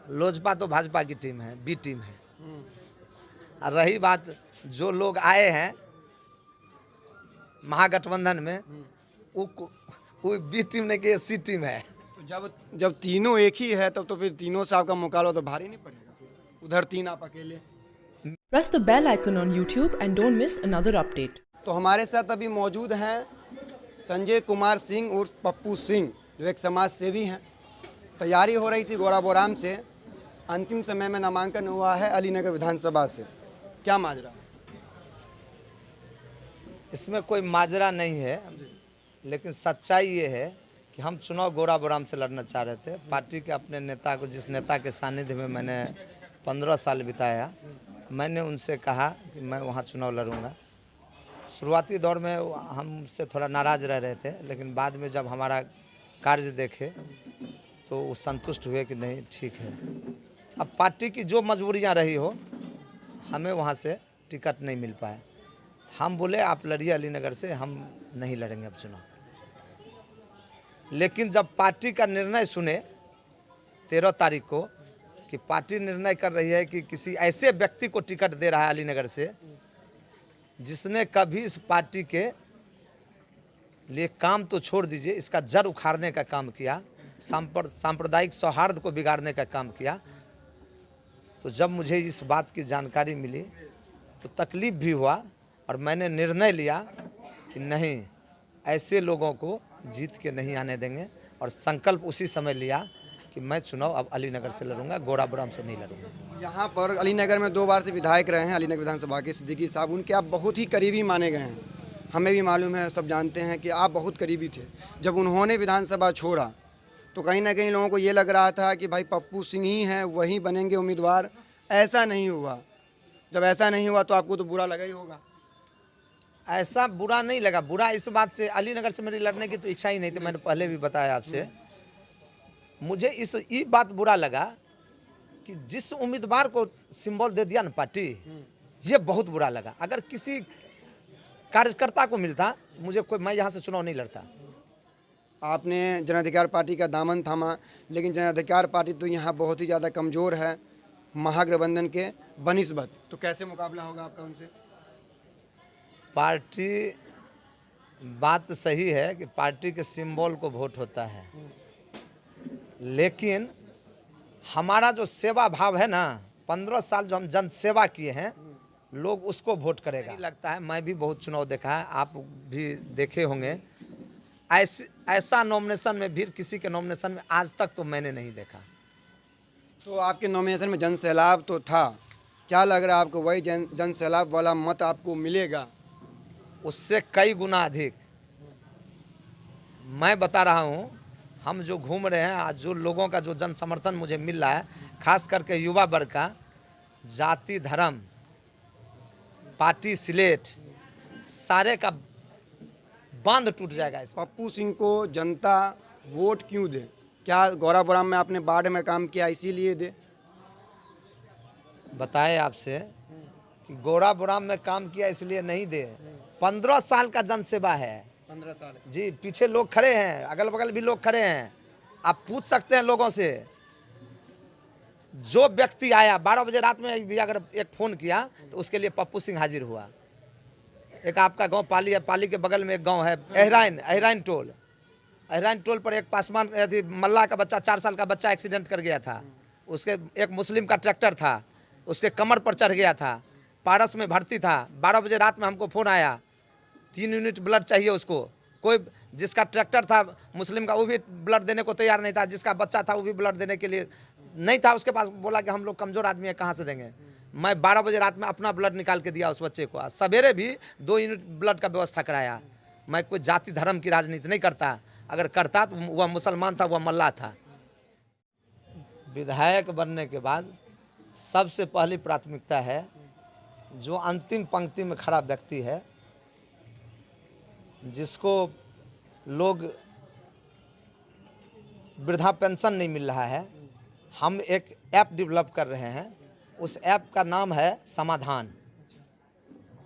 लोजपा तो भाजपा की टीम है, बी टीम है। और रही बात जो लोग आए हैं महागठबंधन में, वो बी टीम नहीं कि सी टीम है। तो जब तीनों एक ही है तब तो फिर तीनों से आपका मुकाबला तो भारी नहीं पड़ेगा, उधर 3 आप अकेले। Press the bell icon on YouTube and don't miss another update. तो हमारे साथ अभी मौजूद हैं संजय कुमार सिंह उर्फ पप्पू सिंह, जो एक समाज सेवी हैं। तैयारी हो रही थी गोराबोराम से, अंतिम समय में नामांकन हुआ है अलीनगर विधानसभा से। क्या माजरा? इसमें कोई माजरा नहीं है, लेकिन सच्चाई ये है कि हम चुनाव गोराबोराम से लड़ना चाह रहे थे। पार्टी के अपने नेता को, जिस नेता के सानिध्य में मैंने 15 साल बिताया, मैंने उनसे कहा कि मैं वहाँ चुनाव लड़ूंगा। शुरुआती दौर में हमसे थोड़ा नाराज़ रह रहे थे, लेकिन बाद में जब हमारा कार्य देखे तो वो संतुष्ट हुए कि नहीं ठीक है। अब पार्टी की जो मजबूरियां रही हो, हमें वहाँ से टिकट नहीं मिल पाया। हम बोले आप लड़िए अलीनगर से, हम नहीं लड़ेंगे अब चुनाव। लेकिन जब पार्टी का निर्णय सुने 13 तारीख को कि पार्टी निर्णय कर रही है कि किसी ऐसे व्यक्ति को टिकट दे रहा है अलीनगर से जिसने कभी इस पार्टी के लिए काम तो छोड़ दीजिए, इसका जड़ उखाड़ने का काम किया, सांप्रदायिक सौहार्द को बिगाड़ने का काम किया, तो जब मुझे इस बात की जानकारी मिली तो तकलीफ भी हुआ और मैंने निर्णय लिया कि नहीं, ऐसे लोगों को जीत के नहीं आने देंगे। और संकल्प उसी समय लिया कि मैं चुनाव अब अलीनगर से लड़ूंगा, गोराबोराम से नहीं लड़ूंगा। यहाँ पर अलीनगर में 2 बार से विधायक रहे हैं अलीनगर विधानसभा के सिद्दीकी साहब, उनके आप बहुत ही करीबी माने गए हैं। हमें भी मालूम है, सब जानते हैं कि आप बहुत करीबी थे। जब उन्होंने विधानसभा छोड़ा तो कहीं ना कहीं लोगों को ये लग रहा था कि भाई पप्पू सिंह ही हैं, वही बनेंगे उम्मीदवार। ऐसा नहीं हुआ। जब ऐसा नहीं हुआ तो आपको तो बुरा लगा ही होगा। ऐसा बुरा नहीं लगा। बुरा इस बात से, अलीनगर से मेरी लड़ने की तो इच्छा ही नहीं थी, मैंने पहले भी बताया आपसे। मुझे ये बात बुरा लगा कि जिस उम्मीदवार को सिंबल दे दिया ना पार्टी, ये बहुत बुरा लगा। अगर किसी कार्यकर्ता को मिलता मुझे कोई, मैं यहाँ से चुनाव नहीं लड़ता। आपने जन अधिकार पार्टी का दामन थामा, लेकिन जन अधिकार पार्टी तो यहाँ बहुत ही ज़्यादा कमज़ोर है महागठबंधन के बनिस्बत। तो कैसे मुकाबला होगा आपका उनसे? पार्टी, बात सही है कि पार्टी के सिंबल को वोट होता है, लेकिन हमारा जो सेवा भाव है ना, 15 साल जो हम जन सेवा किए हैं, लोग उसको वोट करेगा लगता है। मैं भी बहुत चुनाव देखा है, आप भी देखे होंगे। ऐसा नॉमिनेशन में भी, किसी के नॉमिनेशन में आज तक तो मैंने नहीं देखा। तो आपके नॉमिनेशन में जन सैलाब तो था, क्या लग रहा है आपको वही जन सैलाब वाला मत आपको मिलेगा? उससे कई गुना अधिक। मैं बता रहा हूँ, हम जो घूम रहे हैं आज, जो लोगों का जो जन समर्थन मुझे मिल रहा है, खास करके युवा वर्ग का, जाति धर्म पार्टी स्लेट सारे का बांध टूट जाएगा। इस पप्पू सिंह को जनता वोट क्यों दे? क्या गोराबोराम में आपने बाढ़ में काम किया इसीलिए दे? बताए आपसे कि गोराबोराम में काम किया इसलिए नहीं दे। 15 साल का जनसेवा है। 15 साल जी, पीछे लोग खड़े हैं, अगल बगल भी लोग खड़े हैं। आप पूछ सकते हैं लोगों से। जो व्यक्ति आया 12 बजे रात में भी अगर एक फ़ोन किया तो उसके लिए पप्पू सिंह हाजिर हुआ। एक आपका गांव पाली है, पाली के बगल में एक गांव है अहराइन टोल। अहराइन टोल पर एक पासवान मल्ला का बच्चा, 4 साल का बच्चा एक्सीडेंट कर गया था। उसके एक मुस्लिम का ट्रैक्टर था, उसके कमर पर चढ़ गया था, पारस में भर्ती था। 12 बजे रात में हमको फ़ोन आया, 3 यूनिट ब्लड चाहिए उसको। कोई जिसका ट्रैक्टर था मुस्लिम का, वो भी ब्लड देने को तैयार नहीं था। जिसका बच्चा था वो भी ब्लड देने के लिए नहीं था उसके पास। बोला कि हम लोग कमज़ोर आदमी है, कहाँ से देंगे। मैं 12 बजे रात में अपना ब्लड निकाल के दिया उस बच्चे को। सवेरे भी 2 यूनिट ब्लड का व्यवस्था कराया। मैं कोई जाति धर्म की राजनीति नहीं करता। अगर करता तो वह मुसलमान था, वह मल्ला था। विधायक बनने के बाद सबसे पहली प्राथमिकता है जो अंतिम पंक्ति में खड़ा व्यक्ति है, जिसको लोग वृद्धा पेंशन नहीं मिल रहा है, हम एक ऐप डेवलप कर रहे हैं। उस ऐप का नाम है समाधान।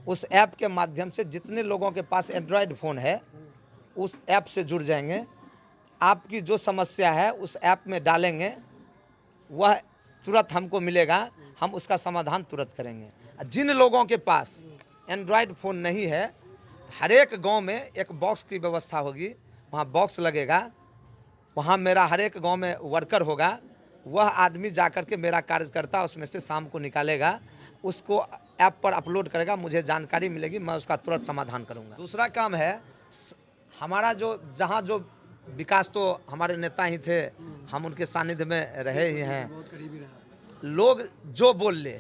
उस ऐप के माध्यम से जितने लोगों के पास एंड्रॉयड फ़ोन है उस ऐप से जुड़ जाएंगे। आपकी जो समस्या है उस ऐप में डालेंगे, वह तुरंत हमको मिलेगा, हम उसका समाधान तुरंत करेंगे। जिन लोगों के पास एंड्रॉयड फ़ोन नहीं है, हर एक गांव में एक बॉक्स की व्यवस्था होगी, वहाँ बॉक्स लगेगा, वहाँ मेरा हर एक गांव में वर्कर होगा, वह आदमी जाकर के मेरा कार्यकर्ता उसमें से शाम को निकालेगा, उसको ऐप पर अपलोड करेगा, मुझे जानकारी मिलेगी, मैं उसका तुरंत समाधान करूँगा। दूसरा काम है हमारा जो जहाँ जो विकास, तो हमारे नेता ही थे, हम उनके सानिध्य में रहे ही हैं। लोग जो बोल ले,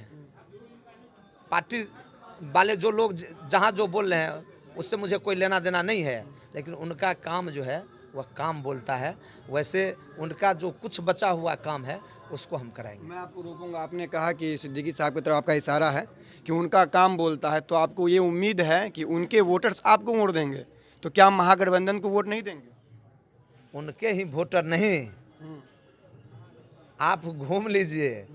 पार्टी वाले जो लोग जहाँ जो बोल रहे हैं उससे मुझे कोई लेना देना नहीं है, लेकिन उनका काम जो है वह काम बोलता है। वैसे उनका जो कुछ बचा हुआ काम है उसको हम कराएंगे। मैं आपको रोकूंगा। आपने कहा कि सिद्दीकी साहब की तरफ आपका इशारा है कि उनका काम बोलता है, तो आपको ये उम्मीद है कि उनके वोटर्स आपको वोट देंगे, तो क्या महागठबंधन को वोट नहीं देंगे? उनके ही वोटर नहीं, आप घूम लीजिए,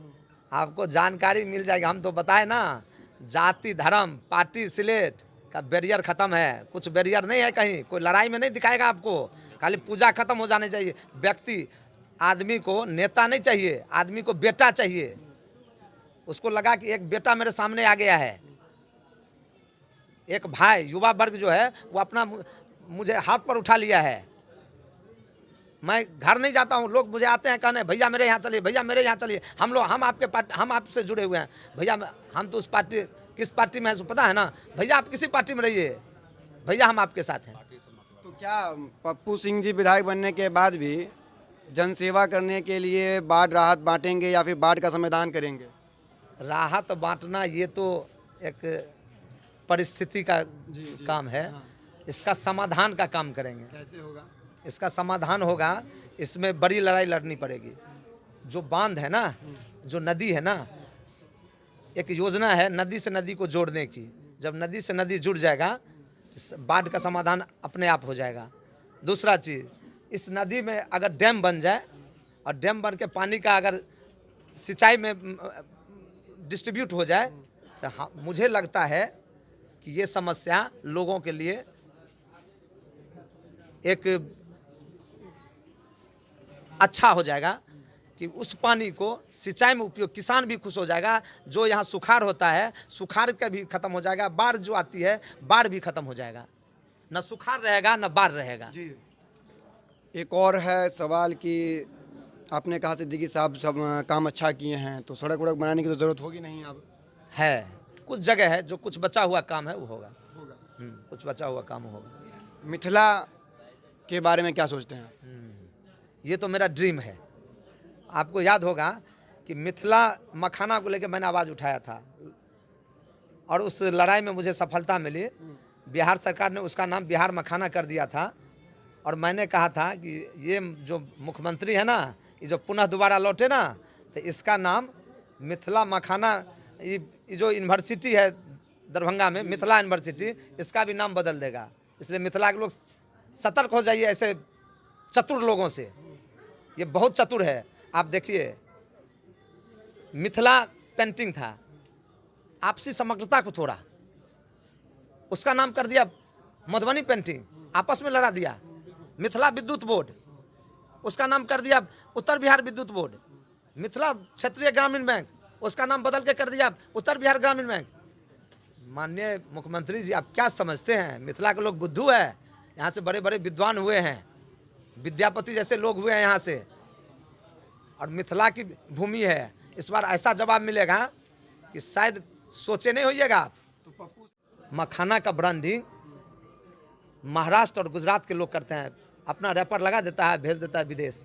आपको जानकारी मिल जाएगी। हम तो बताए ना, जाति धर्म पार्टी स्लेट का बैरियर ख़त्म है, कुछ बैरियर नहीं है कहीं, कोई लड़ाई में नहीं दिखाएगा आपको, खाली पूजा खत्म हो जाने चाहिए। व्यक्ति, आदमी को नेता नहीं चाहिए, आदमी को बेटा चाहिए। उसको लगा कि एक बेटा मेरे सामने आ गया है, एक भाई, युवा वर्ग जो है वो अपना मुझे हाथ पर उठा लिया है। मैं घर नहीं जाता हूँ, लोग मुझे आते हैं कहने भैया मेरे यहाँ चलिए, भैया मेरे यहाँ चलिए, हम आपके पार्टी, हम आपसे जुड़े हुए हैं भैया, हम तो उस पार्टी, किस पार्टी में है पता है ना भैया, आप किसी पार्टी में रहिए भैया, हम आपके साथ हैं। तो क्या पप्पू सिंह जी विधायक बनने के बाद भी जनसेवा करने के लिए बाढ़ राहत बांटेंगे या फिर बाढ़ का समाधान करेंगे? राहत बांटना ये तो एक परिस्थिति का काम है, इसका समाधान का काम करेंगे। कैसे होगा? इसका समाधान होगा, इसमें बड़ी लड़ाई लड़नी पड़ेगी। जो बांध है ना, जो नदी है ना, एक योजना है नदी से नदी को जोड़ने की। जब नदी से नदी जुड़ जाएगा तो बाढ़ का समाधान अपने आप हो जाएगा। दूसरा चीज़, इस नदी में अगर डैम बन जाए और डैम बन के पानी का अगर सिंचाई में डिस्ट्रीब्यूट हो जाए तो हाँ, मुझे लगता है कि ये समस्या लोगों के लिए एक अच्छा हो जाएगा कि उस पानी को सिंचाई में उपयोग, किसान भी खुश हो जाएगा। जो यहाँ सुखाड़ होता है, सुखाड़ का भी खत्म हो जाएगा। बाढ़ जो आती है, बाढ़ भी खत्म हो जाएगा। न सुखाड़ रहेगा न बाढ़ रहेगा। जी, एक और है सवाल कि आपने कहा सिद्दीकी साहब सब काम अच्छा किए हैं, तो सड़क वड़क बनाने की तो ज़रूरत होगी नहीं अब? है, कुछ जगह है जो कुछ बचा हुआ काम है वो होगा। कुछ बचा हुआ काम होगा। मिथिला के बारे में क्या सोचते हैं? ये तो मेरा ड्रीम है। आपको याद होगा कि मिथिला मखाना को लेकर मैंने आवाज़ उठाया था और उस लड़ाई में मुझे सफलता मिली। बिहार सरकार ने उसका नाम बिहार मखाना कर दिया था और मैंने कहा था कि ये जो मुख्यमंत्री है ना, ये जो पुनः दोबारा लौटे ना, तो इसका नाम मिथिला मखाना, ये जो यूनिवर्सिटी है दरभंगा में, मिथिला यूनिवर्सिटी, इसका भी नाम बदल देगा। इसलिए मिथिला के लोग सतर्क हो जाइए ऐसे चतुर लोगों से। ये बहुत चतुर है। आप देखिए, मिथिला पेंटिंग था, आपसी समग्रता को तोड़ा, उसका नाम कर दिया मधुबनी पेंटिंग, आपस में लड़ा दिया। मिथिला विद्युत बोर्ड, उसका नाम कर दिया उत्तर बिहार विद्युत बोर्ड। मिथिला क्षेत्रीय ग्रामीण बैंक, उसका नाम बदल के कर दिया उत्तर बिहार ग्रामीण बैंक। माननीय मुख्यमंत्री जी, आप क्या समझते हैं? मिथिला के लोग बुद्धू है, यहाँ से बड़े बड़े विद्वान हुए हैं, विद्यापति जैसे लोग हुए हैं यहाँ से, और मिथिला की भूमि है। इस बार ऐसा जवाब मिलेगा कि शायद सोचे नहीं होइएगा आप। मखाना का ब्रांडिंग महाराष्ट्र और गुजरात के लोग करते हैं, अपना रैपर लगा देता है, भेज देता है विदेश।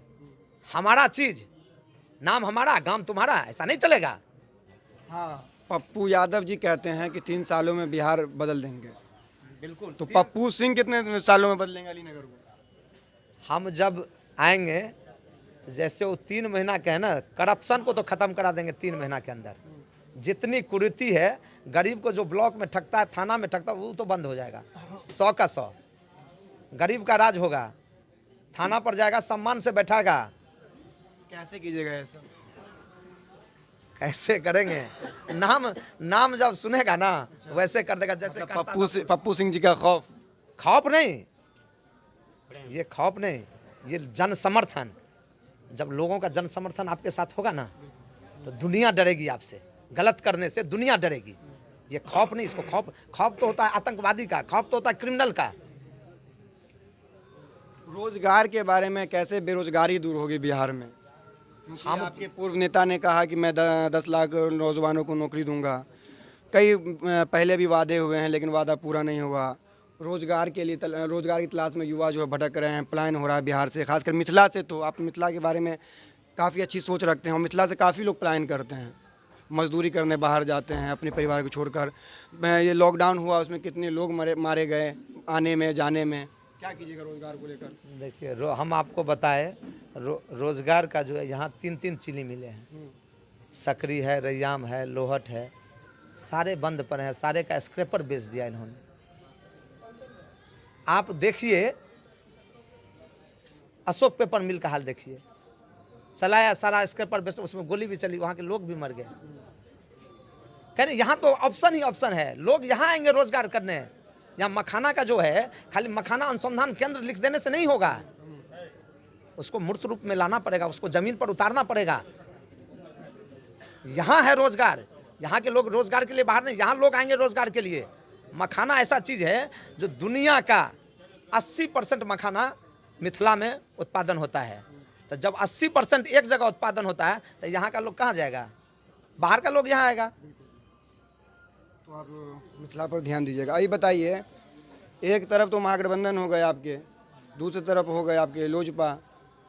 हमारा चीज़, नाम हमारा, गांव तुम्हारा, ऐसा नहीं चलेगा। हाँ, पप्पू यादव जी कहते हैं कि 3 सालों में बिहार बदल देंगे। बिल्कुल। तो पप्पू सिंह कितने सालों में बदलेंगे अलीनगर को? हम जब आएंगे, जैसे वो 3 महीना के है ना, करप्शन को तो ख़त्म करा देंगे 3 महीना के अंदर। जितनी कुरीति है, गरीब को जो ब्लॉक में ठगता है, थाना में ठगता है, वो तो बंद हो जाएगा। 100 का 100 गरीब का राज होगा। थाना पर जाएगा, सम्मान से बैठाएगा। कैसे कीजिएगा ऐसा? कैसे करेंगे? नाम जब सुनेगा ना, वैसे कर देगा जैसे पप्पू सिंह जी का खौफ? खौफ नहीं, ये खौफ नहीं, ये जन समर्थन। जब लोगों का जन समर्थन आपके साथ होगा ना, तो दुनिया डरेगी आपसे, गलत करने से दुनिया डरेगी। ये खौफ नहीं, इसको खौफ तो होता है आतंकवादी का, खौफ तो होता है क्रिमिनल का। रोजगार के बारे में, कैसे बेरोजगारी दूर होगी बिहार में? हम आपके पूर्व नेता ने कहा कि मैं 10 लाख नौजवानों को नौकरी दूंगा। कई पहले भी वादे हुए हैं लेकिन वादा पूरा नहीं हुआ। रोजगार के लिए रोजगार की तलाश में युवा जो है भटक रहे हैं, पलायन हो रहा है बिहार से, खासकर मिथिला से। तो आप मिथिला के बारे में काफ़ी अच्छी सोच रखते हैं और मिथिला से काफ़ी लोग पलायन करते हैं, मजदूरी करने बाहर जाते हैं अपने परिवार को छोड़कर। ये लॉकडाउन हुआ उसमें कितने लोग मारे गए आने में जाने में, क्या कीजिएगा रोजगार को लेकर? देखिए हम आपको बताएं रोजगार का जो है यहाँ 3 चीनी मिले हैं, सकरी है, रैयाम है, लोहट है, सारे बंद पर हैं, सारे का स्क्रैपर बेच दिया इन्होंने। आप देखिए अशोक पेपर मिल का हाल देखिए, चलाया सारा स्क्रैपर बेच, उसमें गोली भी चली, वहाँ के लोग भी मर गए। कह रहे यहाँ तो ऑप्शन ही ऑप्शन है, लोग यहाँ आएंगे रोजगार करने। यहाँ मखाना का जो है खाली मखाना अनुसंधान केंद्र लिख देने से नहीं होगा, उसको मूर्त रूप में लाना पड़ेगा, उसको जमीन पर उतारना पड़ेगा। यहाँ है रोजगार, यहाँ के लोग रोजगार के लिए बाहर नहीं, यहाँ लोग आएंगे रोजगार के लिए। मखाना ऐसा चीज़ है जो दुनिया का 80% मखाना मिथिला में उत्पादन होता है। तो जब 80% एक जगह उत्पादन होता है तो यहाँ का लोग कहाँ जाएगा? बाहर का लोग यहाँ आएगा। तो आप मिथिला पर ध्यान दीजिएगा। ये बताइए, एक तरफ तो महागठबंधन हो गए आपके, दूसरी तरफ हो गए आपके लोजपा,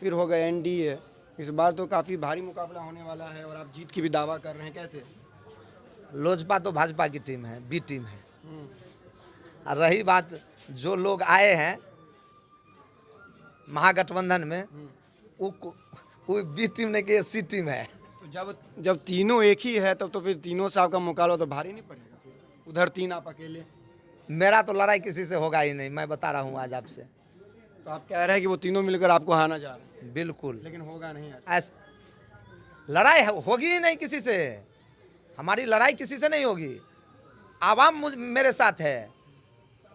फिर हो गए एनडीए। इस बार तो काफ़ी भारी मुकाबला होने वाला है और आप जीत की भी दावा कर रहे हैं, कैसे? लोजपा तो भाजपा की टीम है, बी टीम है। और रही बात जो लोग आए हैं महागठबंधन में, वो बी टीम नहीं कि सी टीम है। तो जब तीनों एक ही है तब तो फिर तीनों से आपका मुकाबला तो भारी नहीं पड़ेगा? उधर 3 आप अकेले। मेरा तो लड़ाई किसी से होगा ही नहीं, मैं बता रहा हूँ आज आपसे। तो आप कह रहे हैं कि वो तीनों मिलकर आपको हारना चाह रहे हैं? बिल्कुल, लेकिन होगा नहीं आज। लड़ाई होगी ही नहीं किसी से, हमारी लड़ाई किसी से नहीं होगी। आवाम मेरे साथ है,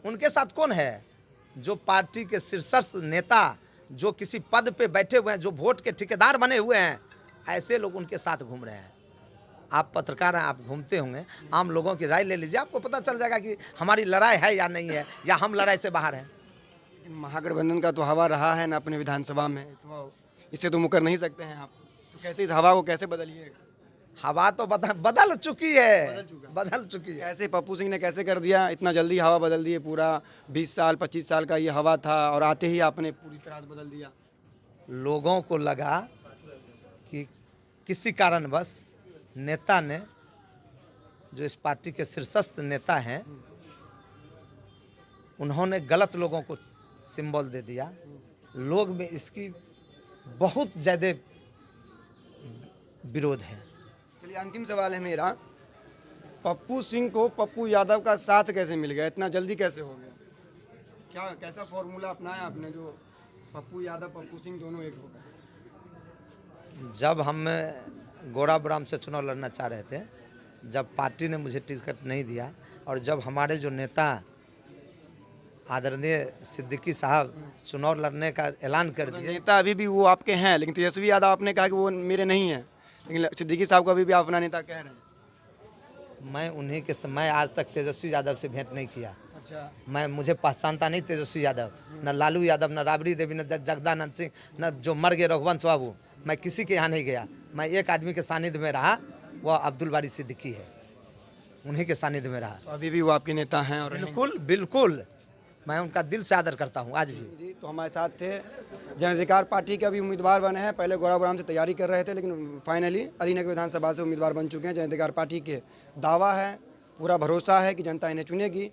उनके साथ कौन है? जो पार्टी के शीर्षस्थ नेता, जो किसी पद पे बैठे हुए हैं, जो वोट के ठेकेदार बने हुए हैं, ऐसे लोग उनके साथ घूम रहे हैं। आप पत्रकार हैं, आप घूमते होंगे, आम लोगों की राय ले लीजिए, आपको पता चल जाएगा कि हमारी लड़ाई है या नहीं है, या हम लड़ाई से बाहर हैं। महागठबंधन का तो हवा रहा है ना अपने विधानसभा में, तो इससे तो मुकर नहीं सकते हैं आप। तो कैसे इस हवा को कैसे बदलिएगा? हवा तो बदल चुकी है, बदल चुकी है। कैसे पप्पू सिंह ने कैसे कर दिया, इतना जल्दी हवा बदल दिए? पूरा 20 साल 25 साल का ये हवा था और आते ही आपने पूरी तरह से बदल दिया। लोगों को लगा कि किसी कारणवश नेता ने, जो इस पार्टी के शीर्षस्थ नेता हैं, उन्होंने गलत लोगों को सिंबल दे दिया। लोग में इसकी बहुत ज़्यादा विरोध है। चलिए अंतिम सवाल है मेरा, पप्पू सिंह को पप्पू यादव का साथ कैसे मिल गया, इतना जल्दी कैसे हो गया? क्या कैसा फॉर्मूला अपनाया आपने जो पप्पू यादव पप्पू सिंह दोनों एक हो गए? जब हम गोराबुराम से चुनाव लड़ना चाह रहे थे, जब पार्टी ने मुझे टिकट नहीं दिया, और जब हमारे जो नेता आदरणीय सिद्दीकी साहब चुनाव लड़ने का ऐलान कर दिए। नेता अभी भी वो आपके हैं, लेकिन तेजस्वी यादव आपने कहा कि वो मेरे नहीं हैं, लेकिन सिद्दीकी साहब को अभी भी आप अपना नेता कह रहे हैं। मैं उन्हीं के मैं आज तक तेजस्वी यादव से भेंट नहीं किया। अच्छा। मुझे पहचानता नहीं तेजस्वी यादव, न लालू यादव, न राबड़ी देवी, न जगदानंद सिंह, न जो मर गए रघुवंश बाबू। मैं किसी के यहाँ नहीं गया। मैं एक आदमी के सानिध्य में रहा, वह अब्दुल बारी सिद्दीकी है, उन्हीं के सानिध्य में रहा। तो अभी भी वो आपके नेता हैं? और बिल्कुल बिल्कुल, मैं उनका दिल से आदर करता हूँ आज भी। जी, तो हमारे साथ थे जन अधिकार पार्टी के अभी उम्मीदवार बने हैं, पहले गोराबुराम से तैयारी कर रहे थे, लेकिन फाइनली अलीनगर विधानसभा से उम्मीदवार बन चुके हैं। जन अधिकार पार्टी के दावा है, पूरा भरोसा है कि जनता इन्हें चुनेगी